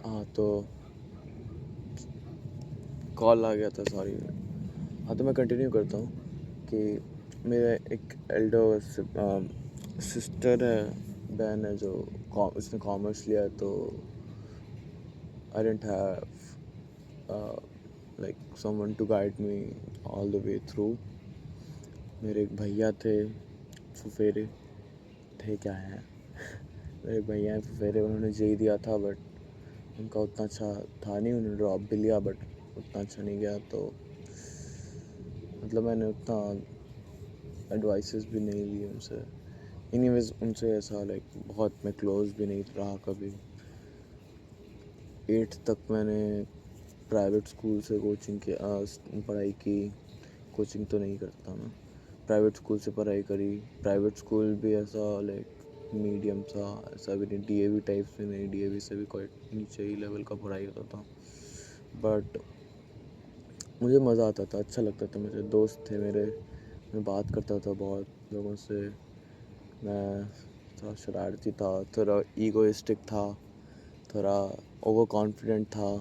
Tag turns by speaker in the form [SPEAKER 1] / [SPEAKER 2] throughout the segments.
[SPEAKER 1] हाँ, तो कॉल आ गया था, सॉरी। हाँ, तो मैं कंटिन्यू करता हूँ कि मेरा एक एल्डर सिस्टर है, बहन है, जो उसने कॉमर्स लिया है, तो I don't have like someone to guide me all the way through. मेरे एक भैया थे, फुफेरे थे, क्या हैं मेरे एक भैया हैं फुफेरे, उन्होंने जेई दिया था, बट उनका उतना अच्छा था नहीं, उन्होंने ड्रॉप भी लिया बट उतना अच्छा नहीं गया। तो मतलब मैंने उतना एडवाइसेस भी नहीं ली उनसे। एनीवेज उनसे ऐसा लाइक बहुत मैं क्लोज भी नहीं रहा कभी। 8th तक मैंने प्राइवेट स्कूल से कोचिंग की, पढ़ाई की। कोचिंग तो नहीं करता मैं, प्राइवेट स्कूल से पढ़ाई करी। प्राइवेट स्कूल भी ऐसा लाइक मीडियम सा, ऐसा भी नहीं डीएवी टाइप से नहीं, डीएवी से भी कोई नीचे ही लेवल का पढ़ाई होता था। बट मुझे मज़ा आता था, अच्छा लगता था, मेरे दोस्त थे मेरे, मैं बात करता था बहुत लोगों से। मैं थोड़ा शरारती था, थोड़ा ईगोइस्टिक था, थोड़ा ओवर कॉन्फिडेंट था।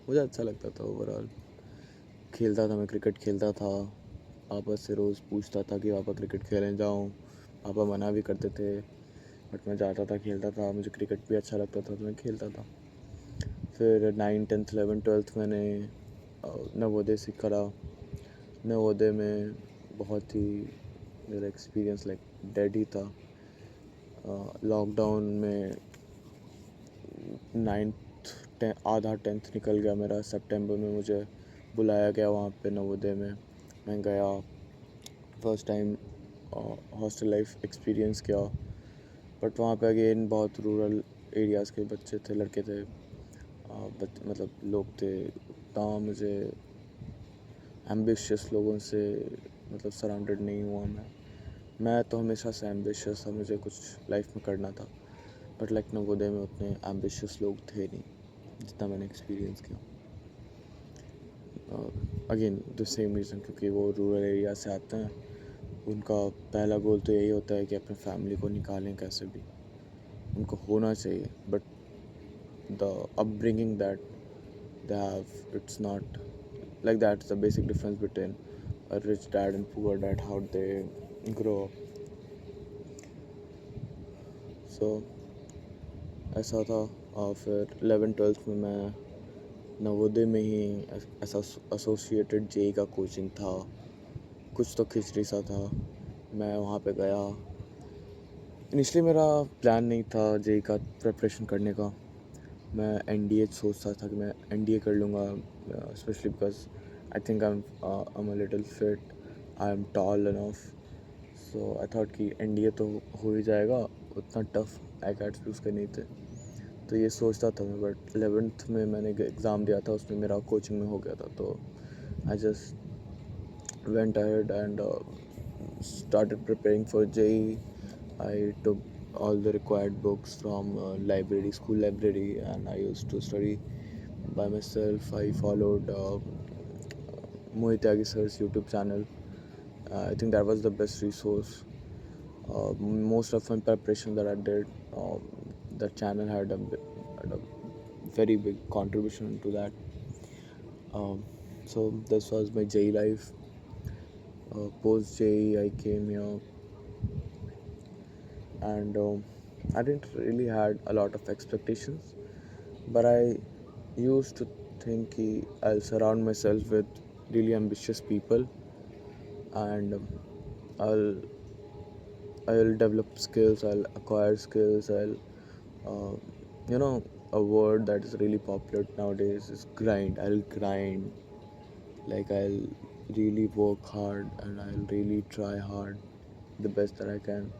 [SPEAKER 1] मुझे अच्छा लगता था ओवरऑल। खेलता था, मैं क्रिकेट खेलता था। पापा से रोज़ पूछता था कि पापा क्रिकेट खेलने जाऊँ। पापा मना भी करते थे, बट मैं जाता था, खेलता था। मुझे क्रिकेट भी अच्छा लगता था, तो मैं खेलता था। फिर 9, 10, 11, 12 मैंने नवोदय से करा। नवोदय में बहुत ही मेरा एक्सपीरियंस लाइक डेड ही था। लॉकडाउन में 9th आधा 10th निकल गया मेरा। सितंबर में मुझे बुलाया गया वहाँ पे नवोदय में। मैं गया, first time hostel life experience किया। बट वहाँ पे अगेन बहुत रूरल एरियाज़ के बच्चे थे, लड़के थे, मतलब लोग थे। उतना मुझे एम्बिशियस लोगों से मतलब सराउंडेड नहीं हुआ मैं तो हमेशा से एम्बिशियस था, मुझे कुछ लाइफ में करना था। बट लाइक नवोदय में उतने एम्बिशियस लोग थे नहीं जितना मैंने एक्सपीरियंस किया। अगेन द सेम रीज़न, क्योंकि वो रूरल एरिया से आते हैं। उनका पहला गोल तो यही होता है कि अपने फैमिली को निकालें कैसे भी, उनको होना चाहिए। But the upbringing that they have, it's not like that. It's the basic difference between a rich dad and poor dad, how they grow up. So ऐसा था। और फिर 11th 12th में मैं नवोदय में ही ऐसा एसोसिएटेड जेई का कोचिंग था, कुछ तो खिचड़ी सा था। मैं वहाँ पे गया। इनिशली मेरा प्लान नहीं था जेई का प्रिपरेशन करने का। मैं एनडीए सोचता था कि मैं एनडीए कर लूँगा, specially because I think I am a little fit, I am tall enough. So I thought कि एनडीए तो हो ही जाएगा, उतना टफ आईकैट्स भी उसके नहीं थे। तो ये सोचता था मैं। बट 11th में मैंने एग्ज़ाम दिया था, उसमें मेरा कोचिंग में हो गया था। तो I just went ahead and started preparing for JEE. I took all the required books from library, school library, and I used to study by myself. I followed Mohit Tyagi sir's YouTube channel. I think that was the best resource. Most of my preparation that I did, the channel had a very big contribution to that. So this was my JEE life. Post JEE, I came here, and I didn't really had a lot of expectations, but I used to think I'll surround myself with really ambitious people, and I'll I'll develop skills, I'll acquire skills, I'll uh, you know a word that is really popular nowadays is grind. I'll grind, like I'll really work hard and I'll really try hard, the best that I can.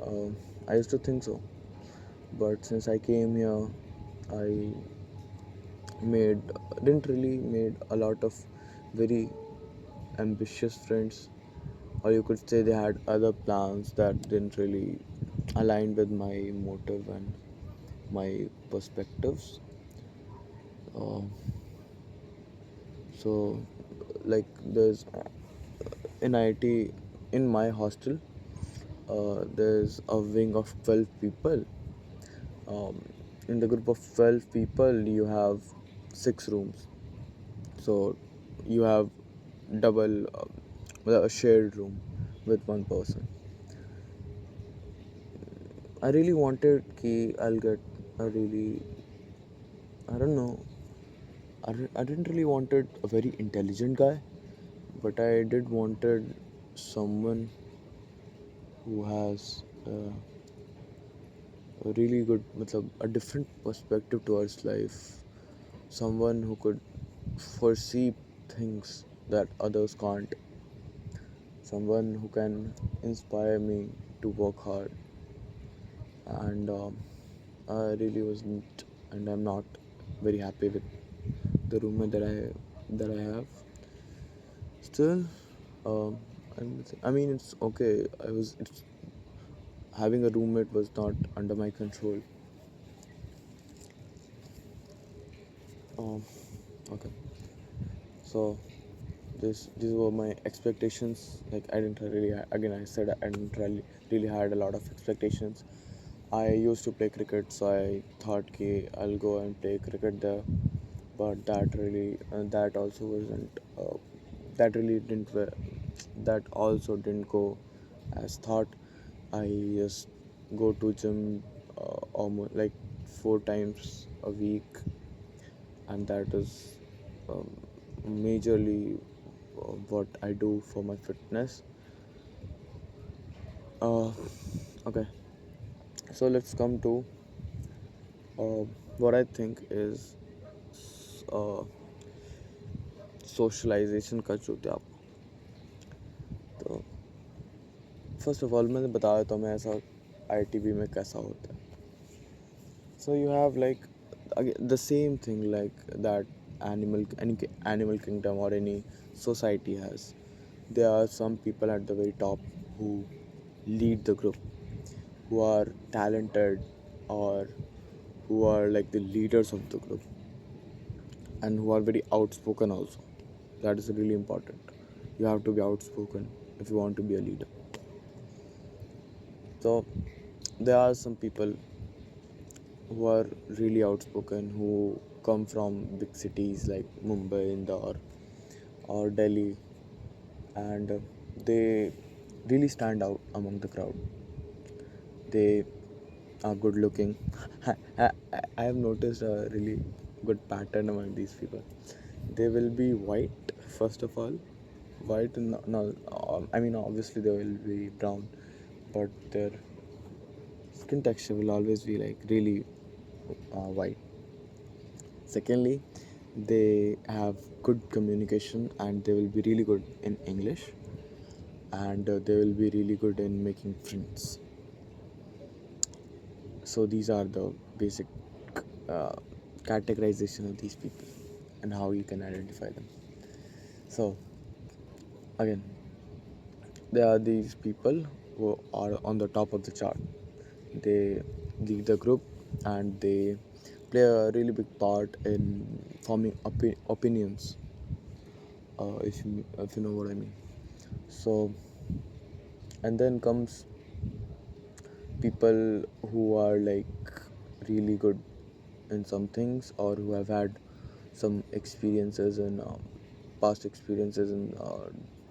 [SPEAKER 1] uh, I used to think so, but since I came here, I made didn't really made a lot of very ambitious friends, or you could say they had other plans that didn't really align with my motive and my perspectives. uh, so like there's in IT, in my hostel, there's a wing of 12 people. um, in the group of 12 people you have 6 rooms, so you have double a shared room with one person. I really wanted ki I'll get a really, I don't know, I didn't really wanted a very intelligent guy, but I did wanted someone who has a really good, matlab, a different perspective towards life, someone who could foresee things that others can't, someone who can inspire me to work hard. And I really wasn't, and I'm not very happy with the roommate that I have. Still, I mean, it's okay. It's having a roommate was not under my control. Um, okay, so these were my expectations. Like I didn't really again I said I didn't really had a lot of expectations. I used to play cricket, so I thought, okay, I'll go and play cricket there. But that also wasn't that really didn't that also didn't go as thought. I just go to gym almost like 4 times a week, and that is um, majorly what I do for my fitness. uh, okay, so let's come to uh, what I think is uh, socialization का चूतिया. तो first of all मैंने बताया तो मैं ऐसा ITB में कैसा होता है. So you have like again, the same thing like that any animal kingdom or any society has. There are some people at the very top who lead the group, who are talented, or who are like the leaders of the group, and who are very outspoken also. That is really important. You have to be outspoken if you want to be a leader. So there are some people who are really outspoken, who come from big cities like Mumbai, Indore, or Delhi, and they really stand out among the crowd. They are good looking. I have noticed a really good pattern among these people. They will be white, first of all. White, no, I mean, obviously, they will be brown, but their skin texture will always be like really white. Secondly, they have good communication and they will be really good in English, and they will be really good in making friends. So these are the basic uh, categorization of these people and how you can identify them. So again, there are these people who are on the top of the chart. They lead the group and they play a really big part in forming opinions, if you know what I mean. So, and then comes people who are like really good in some things, or who have had some experiences in past experiences in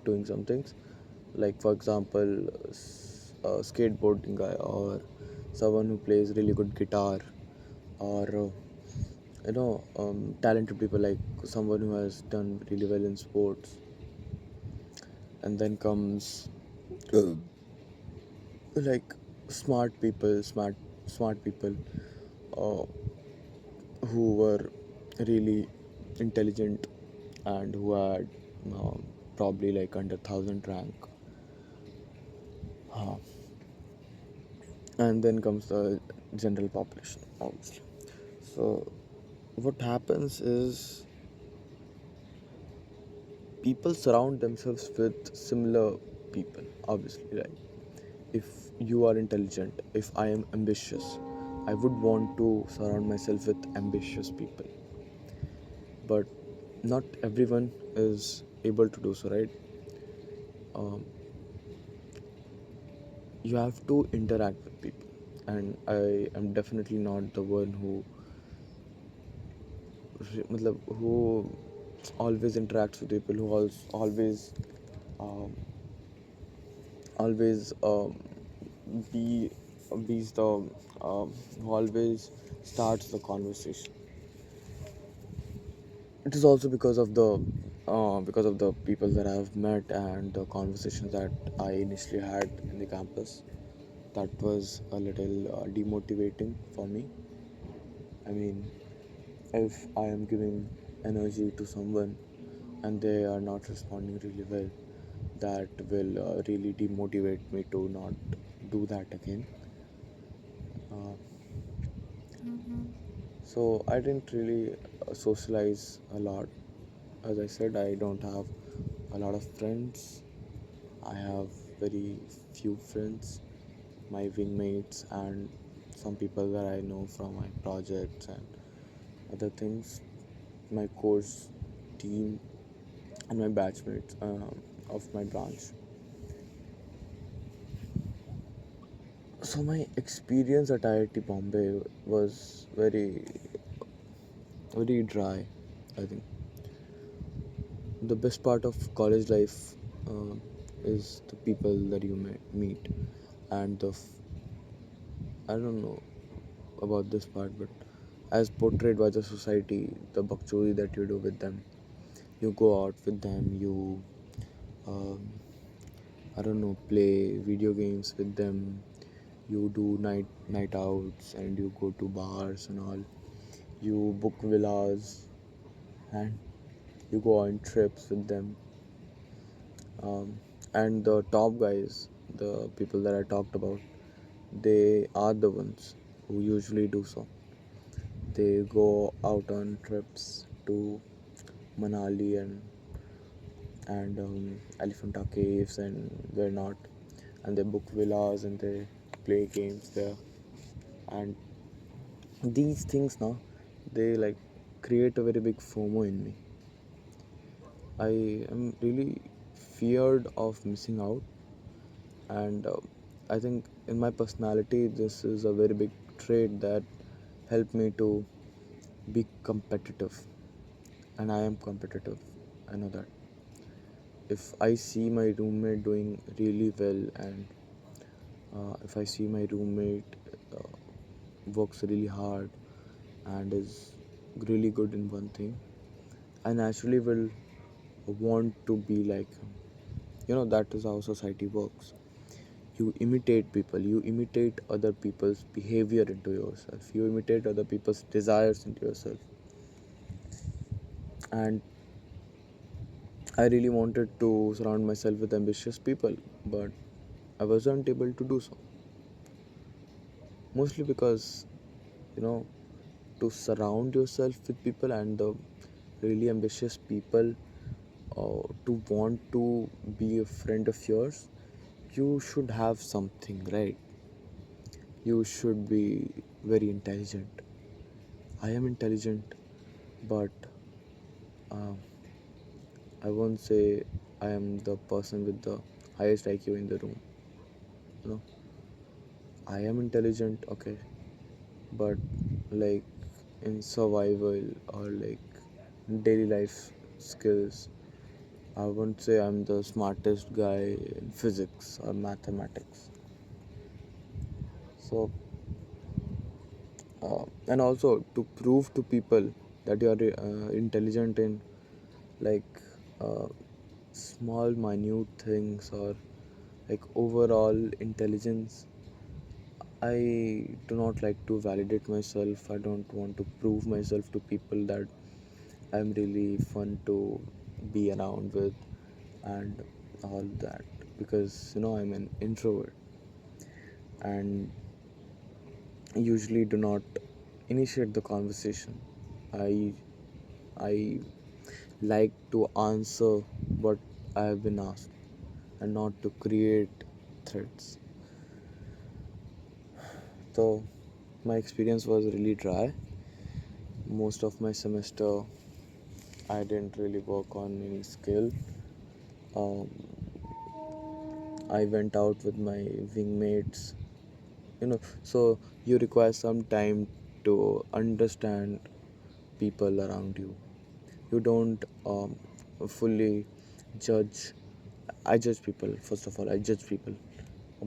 [SPEAKER 1] doing some things, like for example a skateboarding guy, or someone who plays really good guitar, or talented people like someone who has done really well in sports. And then comes uh, like smart people uh, who were really intelligent and who had probably like under 1,000 rank. uh, and then comes the general population, obviously. So what happens is people surround themselves with similar people, obviously, right? If you are intelligent, if I am ambitious, I would want to surround myself with ambitious people. But not everyone is able to do so, right? um, you have to interact with people. and I am definitely not the one who who always interacts with people, who always um, always be be's the who always starts the conversation. It is also because of the people that I've met and the conversations that I initially had in the campus. That was a little demotivating for me. I mean, if I am giving energy to someone and they are not responding really well, that will really demotivate me to not do that again. Uh, so I didn't really socialize a lot. As I said, I don't have a lot of friends. I have very few friends, my wingmates, and some people that I know from my projects and other things, my course team, and my batchmates of my branch. So my experience at IIT Bombay was very dry. I think the best part of college life uh, is the people that you meet, and I don't know about this part, but as portrayed by the society, the bakchori that you do with them, you go out with them, you um, I don't know, play video games with them, you do night outs, and you go to bars and all, you book villas, and you go on trips with them. And the top guys, the people that I talked about, they are the ones who usually do so. They go out on trips to Manali and Elephanta Caves and where not, and they book villas and they play games there. And these things now, they like create a very big FOMO in me. I am really feared of missing out, and I think in my personality, this is a very big trait that helped me to be competitive, and I am competitive. I know that. If I see my roommate doing really well, and if I see my roommate uh, works really hard and is really good in one thing, I naturally will want to be like him. That is how society works. You imitate people, you imitate other people's behavior into yourself, you imitate other people's desires into yourself. And I really wanted to surround myself with ambitious people, but I wasn't able to do so. Mostly because, you know, to surround yourself with people and the really ambitious people, to want to be a friend of yours, you should have something, right? You should be very intelligent. I am intelligent, but uh, I won't say I am the person with the highest IQ in the room. You know, I am intelligent, okay, but like in survival or like daily life skills, I won't say I'm the smartest guy in physics or mathematics. So, and also to prove to people that you are intelligent in like uh, small, minute things or like overall intelligence, I do not like to validate myself. I don't want to prove myself to people that I'm really fun to be around with and all that, because I'm an introvert and usually do not initiate the conversation. I I like to answer what I have been asked and not to create threats. So my experience was really dry. Most of my semester I didn't really work on any skill. Um, I went out with my wingmates So you require some time to understand people around you. You don't fully judge. I judge people. First of all, I judge people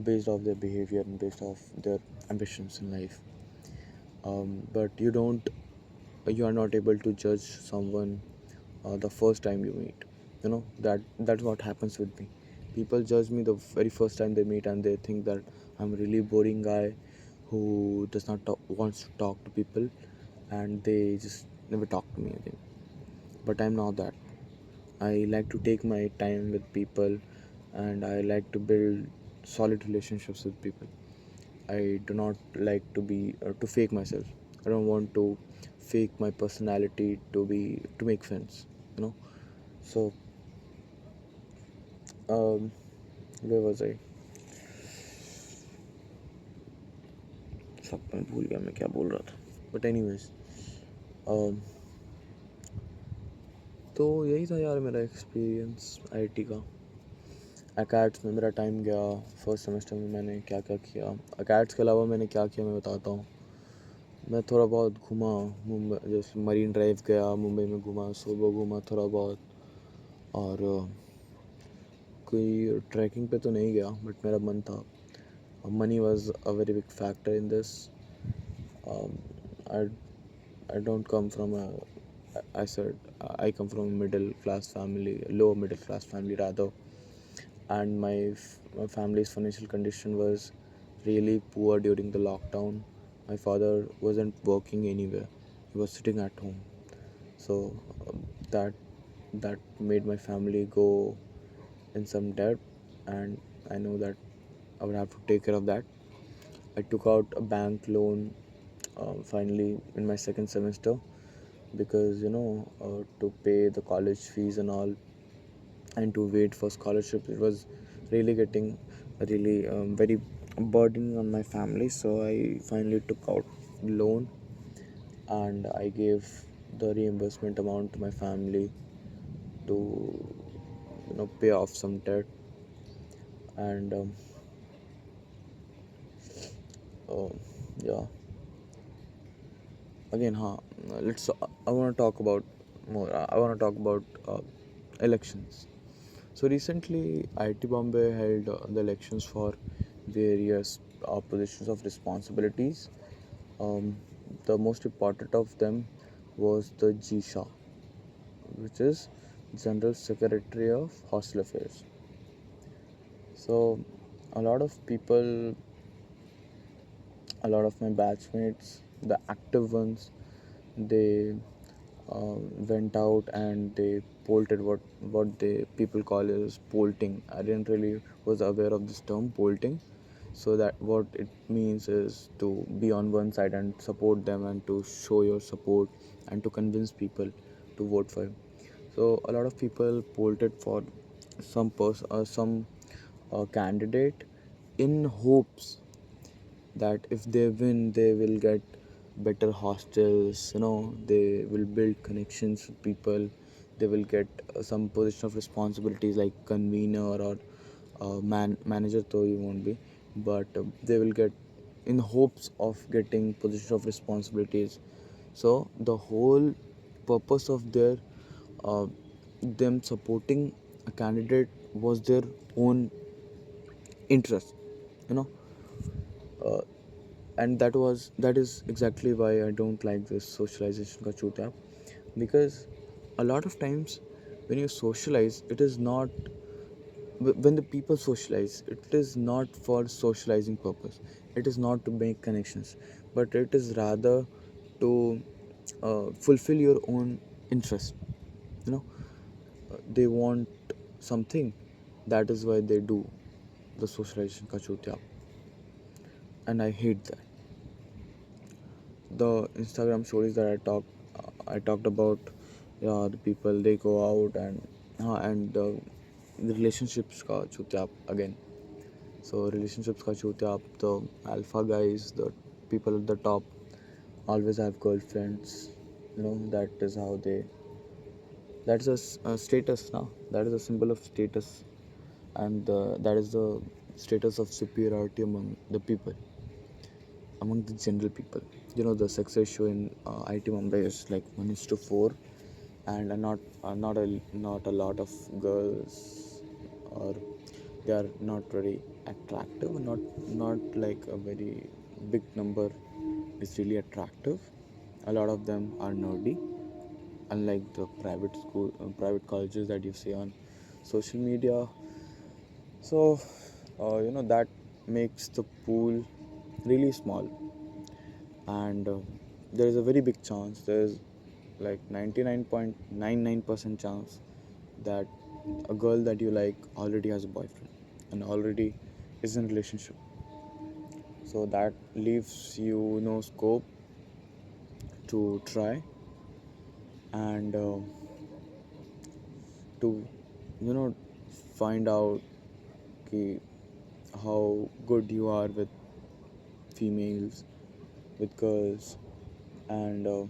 [SPEAKER 1] based off their behavior and based off their ambitions in life. But you are not able to judge someone the first time you meet. That's what happens with me. People judge me the very first time they meet, and they think that I'm a really boring guy who does not wants to talk to people, and they just never talk to me again. But I'm not that. I like to take my time with people, and I like to build solid relationships with people. I do not like to fake myself. I don't want to fake my personality to make friends. You know. So um, where was I? सब मैं भूल गया मैं क्या बोल रहा था. But anyways, um, तो यही था यार मेरा एक्सपीरियंस आईटी का. अकैट्स में मेरा टाइम गया. फर्स्ट सेमेस्टर में मैंने क्या क्या किया. अकैट्स के अलावा मैंने क्या किया मैं बताता हूँ. मैं थोड़ा बहुत घूमा. मुंबई जैसे मरीन ड्राइव गया, मुंबई में घूमा, सुबह घूमा थोड़ा बहुत. और कोई ट्रैकिंग पे तो नहीं गया, बट मेरा मन था. Money was a very big factor in this. I I don't come from a, I said, I come from a middle class family, lower middle class family rather, and my family's financial condition was really poor during the lockdown. My father wasn't working anywhere; he was sitting at home. So that that made my family go in some debt, and I know that I would have to take care of that. I took out a bank loan finally in my second semester, because to pay the college fees and all, and to wait for scholarships, it was really getting really very burden on my family. So I finally took out loan, and I gave the reimbursement amount to my family to pay off some debt. And uh, yeah, again let's I want to talk about more. I want to talk about elections. So recently, IIT Bombay held the elections for various positions of responsibilities. Um, the most important of them was the GSHA, which is General Secretary of Hostel Affairs. So a lot of people, a lot of my batchmates, the active ones, they went out and they polted, what they people call as polting. I didn't really was aware of this term polting. So that what it means is to be on one side and support them, and to show your support, and to convince people to vote for him. So a lot of people polted for some candidate, in hopes that if they win they will get better hostels. They will build connections with people. They will get some position of responsibilities like convener or manager, though you won't be, but they will get, in hopes of getting position of responsibilities. So the whole purpose of their uh, them supporting a candidate was their own interest. you know uh, and that is exactly why I don't like this socialization ka chutya. Because a lot of times when you socialize, it is not, when the people socialize, it is not for socializing purpose. It is not to make connections, but it is rather to fulfill your own interest. you know they want something. That is why they do the socialization ka chutya, and I hate that. The Instagram stories that I talked about, yeah, the people they go out, and the relationships ka chutyap again. So relationships ka chutyap, the alpha guys, the people at the top always have girlfriends. That is how they. That's a status now. That is a symbol of status, and that is the status of superiority among the people. among the general people. The sex ratio in IT Mumbai is like 1:4, and not a lot of girls, or they are not very attractive. Not like a very big number is really attractive. A lot of them are nerdy, unlike the private colleges that you see on social media. So that makes the pool really small, and there is a very big chance, there is like 99.99% chance that a girl that you like already has a boyfriend and already is in a relationship. So that leaves you no scope to try, and to find out ki, how good you are with females, with girls, and uh,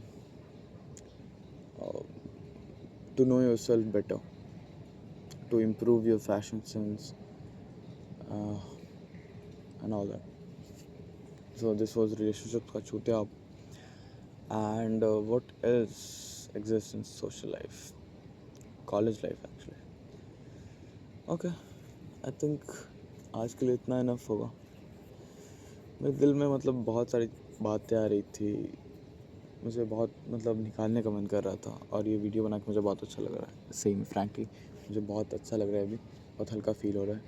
[SPEAKER 1] to know yourself better, to improve your fashion sense, uh, and all that. So this was relationship ka chutiya. And what else exists in social life, college life actually. Okay, I think आज के लिए इतना enough होगा. मेरे दिल में मतलब बहुत सारी बातें आ रही थी, मुझे बहुत मतलब निकालने का मन कर रहा था, और ये वीडियो बना के मुझे बहुत अच्छा लग रहा है. सही में फ्रैंकली मुझे बहुत अच्छा लग रहा है. अभी बहुत हल्का फील हो रहा है,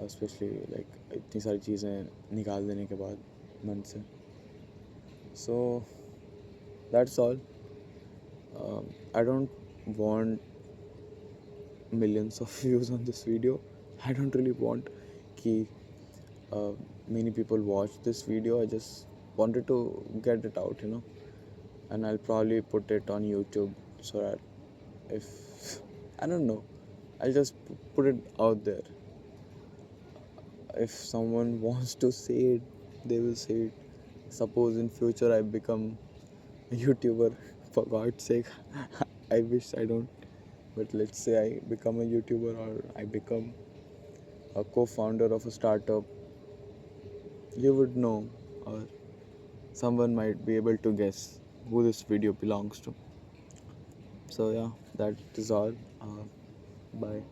[SPEAKER 1] स्पेशली लाइक इतनी सारी चीज़ें निकाल देने के बाद मन से. So that's all. I don't want millions of views on this video. I don't really want ki many people watch this video. I just wanted to get it out, and I'll probably put it on YouTube, so that if I don't know, I'll just put it out there. If someone wants to say it, they will say it. Suppose in future I become a YouTuber, for God's sake, I wish I don't. But let's say I become a YouTuber, or I become a co-founder of a startup, you would know, or someone might be able to guess who this video belongs to. So yeah, that is all. Bye.